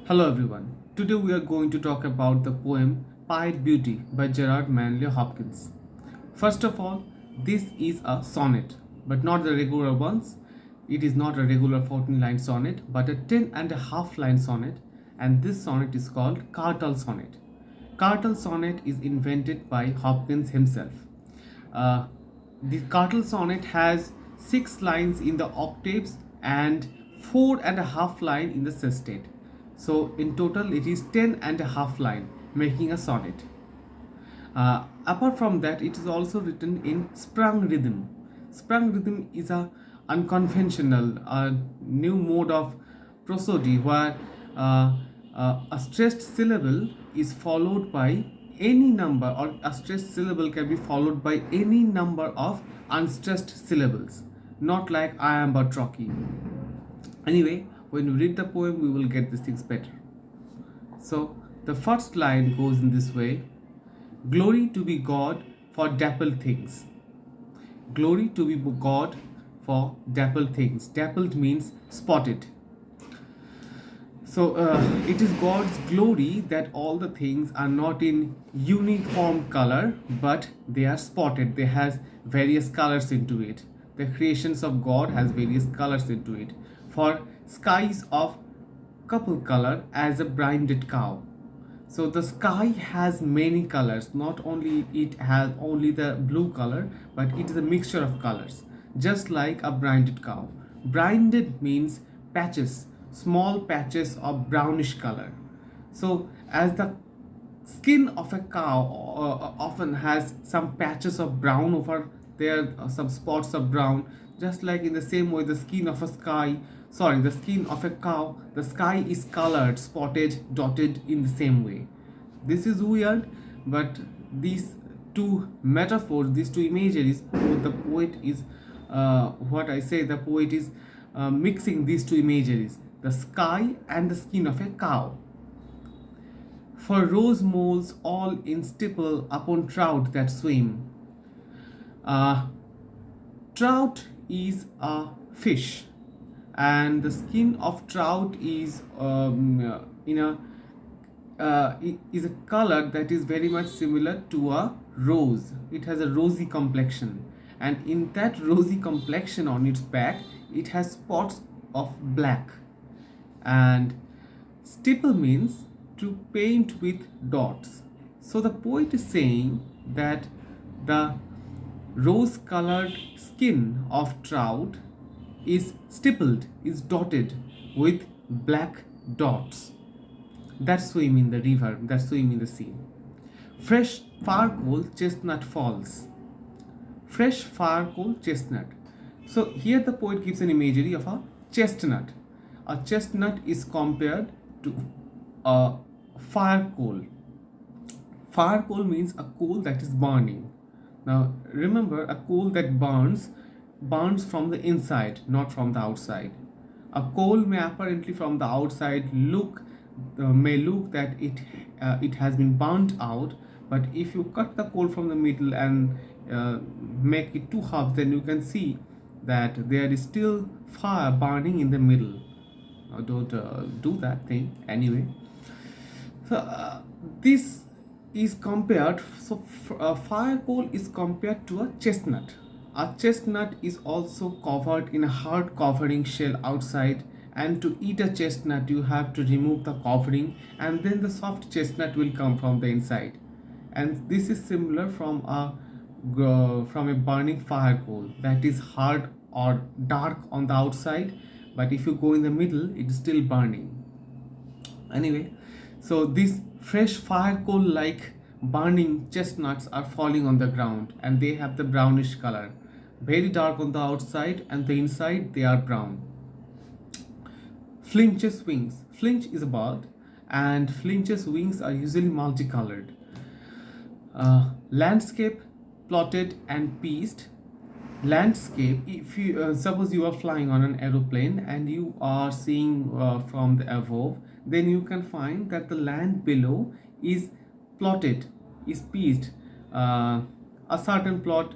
Hello everyone. Today we are going to talk about the poem Pied Beauty by GERARD Manley Hopkins. First of all, this is a sonnet, but not the regular ones. It is not a regular 14-line sonnet, but a 10 and a half line sonnet, and this sonnet is called Cartall sonnet. Cartall sonnet is invented by Hopkins himself. Uh, the Cartall sonnet has 6 lines in the octaves and 4.5 line in the sestet. So in total it is 10.5 line, making a sonnet. Apart from that, it is also written in sprung rhythm. Sprung rhythm is a unconventional, new mode of prosody where a stressed syllable is followed by any number, or a stressed syllable can be followed by any number of unstressed syllables, not like I am but Rocky. Anyway, when we read the poem, we will get these things better. So, the first line goes in this way: Glory to be God for dappled things. Glory to be God for dappled things. Dappled means spotted. So it is God's glory that all the things are not in uniform color, but they are spotted. They has various colors into it. The creations of God has various colors into it. For skies of couple color as a brinded cow. So the sky has many colors. Not only it has only the blue color, but it is a mixture of colors, just like a brinded cow. Brinded means patches, small patches of brownish color. So as the skin of a cow often has some patches of brown over there, some spots of brown, just like in the same way the skin of a the skin of a cow, the sky is colored, spotted, dotted in the same way. This is weird, but these two metaphors, these two imageries, the poet is what I say, the poet is mixing these two imageries, the sky and the skin of a cow. For rose moles all in stipple upon trout that swim. Uh, Trout is a fish, and the skin of trout is in a is a color that is very much similar to a rose. It has a rosy complexion, and in that rosy complexion on its back, it has spots of black. And stipple means to paint with dots. So the poet is saying that the rose colored skin of trout is stippled, is dotted with black dots that swim in the river, that swim in the sea. Fresh-firecoal chestnut-falls. Fresh-firecoal chestnut. So here the poet gives an imagery of a chestnut. A chestnut is compared to a fire coal. Fire coal means a coal that is burning. Now remember, a coal that burns from the inside, not from the outside. A coal may apparently from the outside may look that it has been burnt out, but if you cut the coal from the middle and make it two halves, then you can see that there is still fire burning in the middle. Don't do that thing anyway. So this is compared. So fire coal is compared to a chestnut. A chestnut is also covered in a hard covering shell outside, and to eat a chestnut you have to remove the covering, and then the soft chestnut will come from the inside. And this is similar from a burning fire coal that is hard or dark on the outside, but if you go in the middle it is still burning. Anyway, so these fresh fire coal like burning chestnuts are falling on the ground, and they have the brownish color, very dark on the outside, and the inside they are brown. Finches wings. Finch is a bird, and finches wings are usually multicolored. Landscape plotted and pieced. Landscape, if you suppose you are flying on an aeroplane and you are seeing from the above, then you can find that the land below is plotted, is pieced. A certain plot,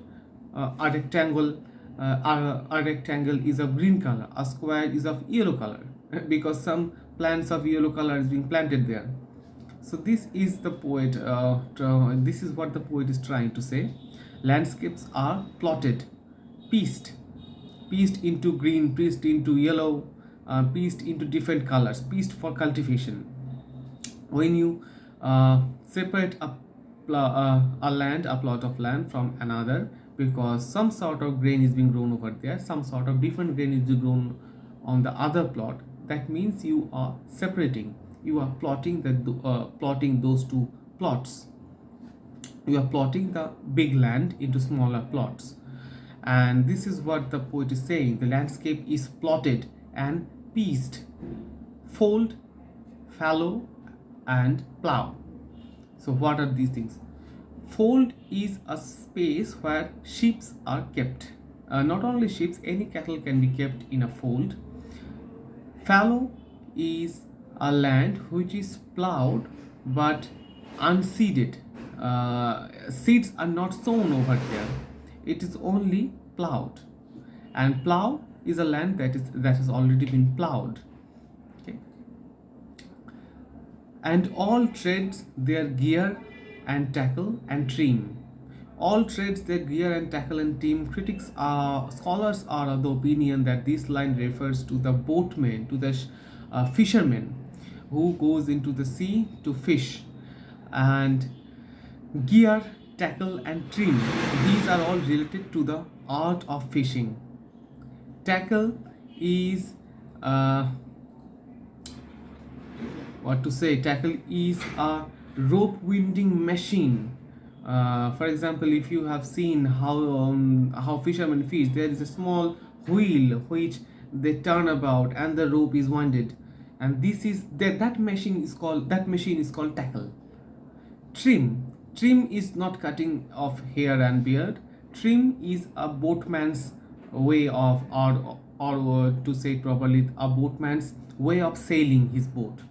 a rectangle, a rectangle is of green color, a square is of yellow color, because some plants of yellow color is being planted there. So this is the poet. This is what the poet is trying to say. Landscapes are plotted, pieced, pieced into green, pieced into yellow, pieced into different colors, pieced for cultivation. When you separate a land, a plot of land from another, because some sort of grain is being grown over there, some sort of different grain is being grown on the other plot, that means you are separating, you are plotting plotting those two plots, you are plotting the big land into smaller plots. And this is what the poet is saying: the landscape is plotted and pieced, fold, fallow, and plough. So what are these things? Fold is a space where sheep are kept. Not only sheep, any cattle can be kept in a fold. Fallow is a land which is ploughed but unseeded. Seeds are not sown over there. It is only ploughed. And plough is a land that has already been ploughed. Okay. And all trades their gear and tackle and trim. All trades their gear and tackle and trim. Scholars are of the opinion that this line refers to the boatmen, to the fishermen who goes into the sea to fish. And gear, tackle, and trim, these are all related to the art of fishing. Tackle is tackle is a rope winding machine. For example, if you have seen how fishermen fish, there is a small wheel which they turn about and the rope is winded, and that machine is called tackle. Trim is not cutting of hair and beard. Trim is a boatman's way of, or to say it properly, a boatman's way of sailing his boat,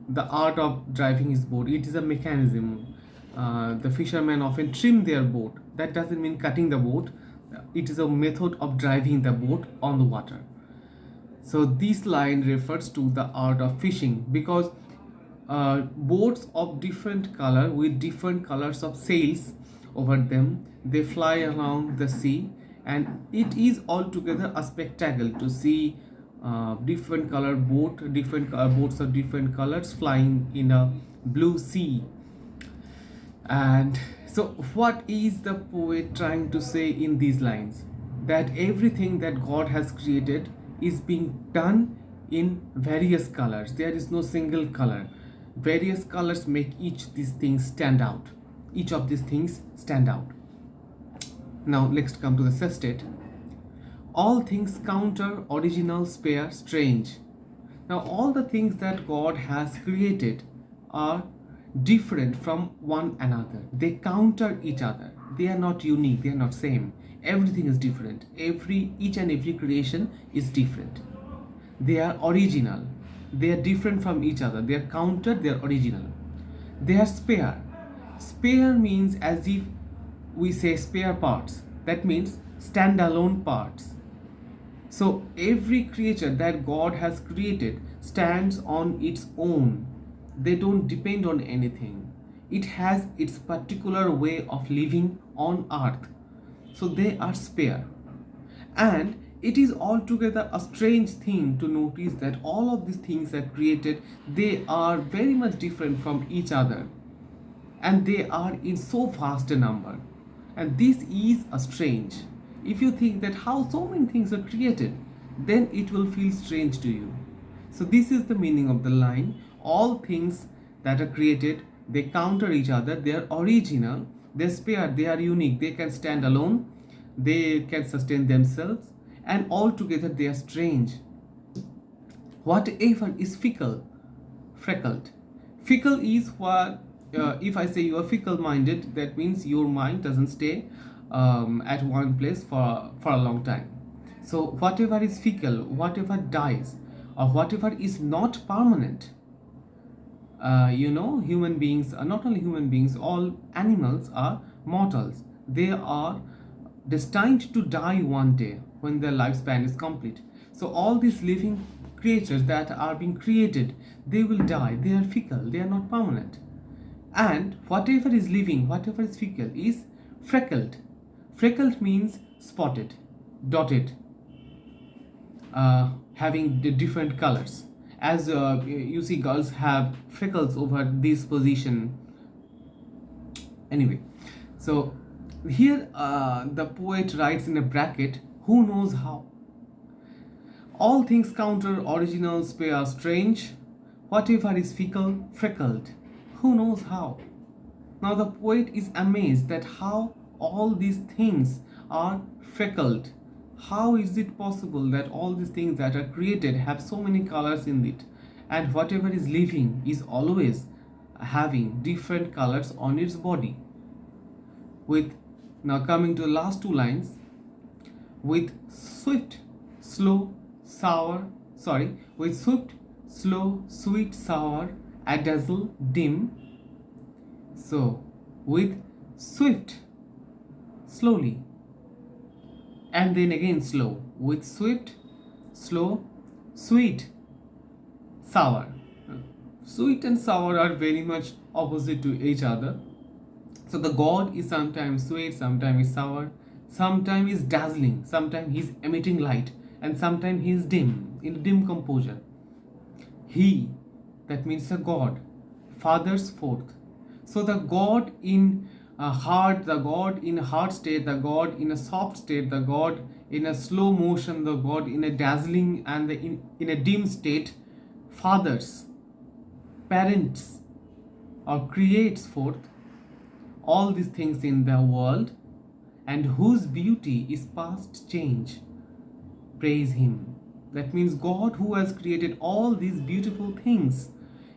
the art of driving his boat. It is a mechanism. The fishermen often trim their boat. That doesn't mean cutting the boat. It is a method of driving the boat on the water. So this line refers to the art of fishing, because boats of different color with different colors of sails over them, they fly around the sea, and it is altogether a spectacle to see different boats of different colors flying in a blue sea. And so what is the poet trying to say in these lines? That everything that God has created is being done in various colors. There is no single color. Various colors make each of these things stand out. Now let's come to the sestet. All things counter, original, spare, strange. Now all the things that God has created are different from one another. They counter each other. They are not unique. They are not same. Everything is different. Each and every creation is different. They are original. They are different from each other. They are counter. They are original. They are spare. Spare means, as if we say spare parts. That means standalone parts. So every creature that God has created stands on its own. They don't depend on anything. It has its particular way of living on earth. So they are spare. And it is altogether a strange thing to notice that all of these things are created, they are very much different from each other. And they are in so vast a number. And this is a strange. If you think that how so many things are created, then it will feel strange to you. So this is the meaning of the line. All things that are created, they counter each other. They are original, they are spare, they are unique, they can stand alone, they can sustain themselves, and altogether they are strange. Whatever is fickle, freckled. Fickle is what, if I say you are fickle minded, that means your mind doesn't stay at one place for a long time. So whatever is fickle, whatever dies, or whatever is not permanent, human beings, not only human beings, all animals are mortals. They are destined to die one day when their lifespan is complete. So all these living creatures that are being created, they will die, they are fickle, they are not permanent. And whatever is living, whatever is fickle is freckled. Freckled means spotted, dotted, having the different colors. As you see, girls have freckles over this position. Anyway, so here the poet writes in a bracket, who knows how? All things counter, originals pair are strange. Whatever is fickle, freckled, who knows how? Now the poet is amazed that how all these things are freckled. How is it possible that all these things that are created have so many colors in it, and whatever is living is always having different colors on its body? With now coming to the last two lines, with swift, slow, sour, with swift, slow, sweet, sour, adazzle, dim. So, with swift, slowly, and then again slow, with swift, slow, sweet, sour. Sweet and sour are very much opposite to each other. So the God is sometimes sweet, sometimes is sour, sometimes is dazzling, sometimes he's emitting light, and sometimes he is dim, in dim composure. He, that means the God, fathers forth. So the God in a hard, the God in a hard state, the God in a soft state, the God in a slow motion, the God in a dazzling and in a dim state, fathers, parents, or creates forth all these things in the world, and whose beauty is past change. Praise him. That means God who has created all these beautiful things,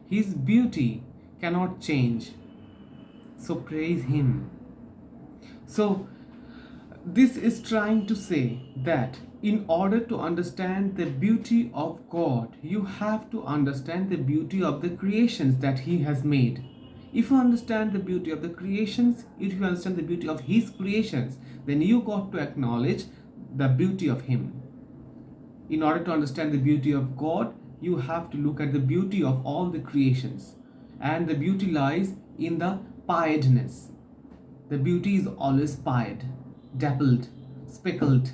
his beauty cannot change. So praise him. So this is trying to say that in order to understand the beauty of God, you have to understand the beauty of the creations that he has made. If you understand the beauty of the creations, if you understand the beauty of his creations, then you got to acknowledge the beauty of him. In order to understand the beauty of God, you have to look at the beauty of all the creations. And the beauty lies in the piedness. The beauty is always pied, dappled, speckled,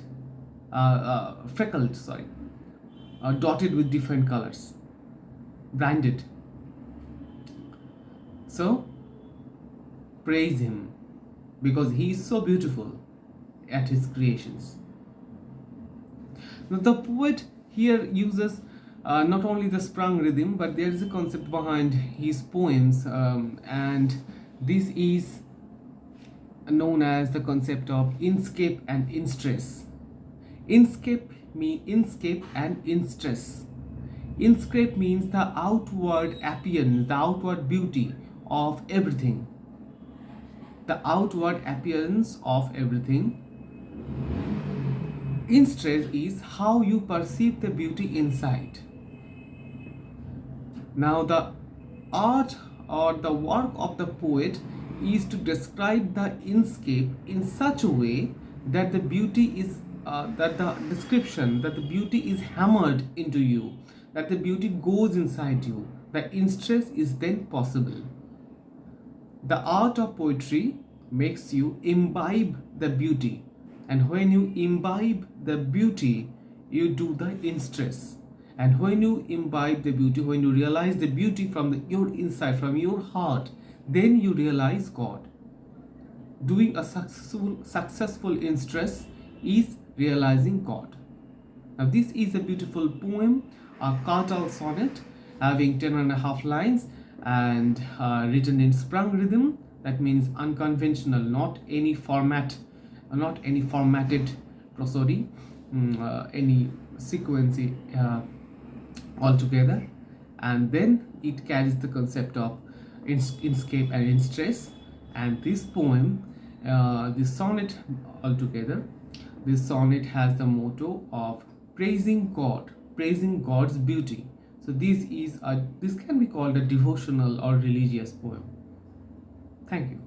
freckled, dotted with different colors, brinded. So, praise him because he is so beautiful at his creations. Now, the poet here uses not only the sprung rhythm, but there is a concept behind his poems, and this is known as the concept of inscape and instress. Inscape and instress. Inscape means the outward appearance, the outward beauty of everything. The outward appearance of everything. Instress is how you perceive the beauty inside. Now the art or the work of the poet is to describe the inscape in such a way that the beauty is that the description, that the beauty is hammered into you, that the beauty goes inside you. The instress is then possible. The art of poetry makes you imbibe the beauty, and when you imbibe the beauty, you do the instress. And when you imbibe the beauty, when you realize the beauty from your inside, from your heart, then you realize God. Doing a successful instress is realizing God. Now this is a beautiful poem, a cartel sonnet having 10.5 lines and written in sprung rhythm. That means unconventional, not any format, not any formatted prosody, any sequence altogether. And then it carries the concept of inscape and instress. And this poem, this sonnet altogether, this sonnet has the motto of praising God, praising God's beauty. So this can be called a devotional or religious poem. Thank you.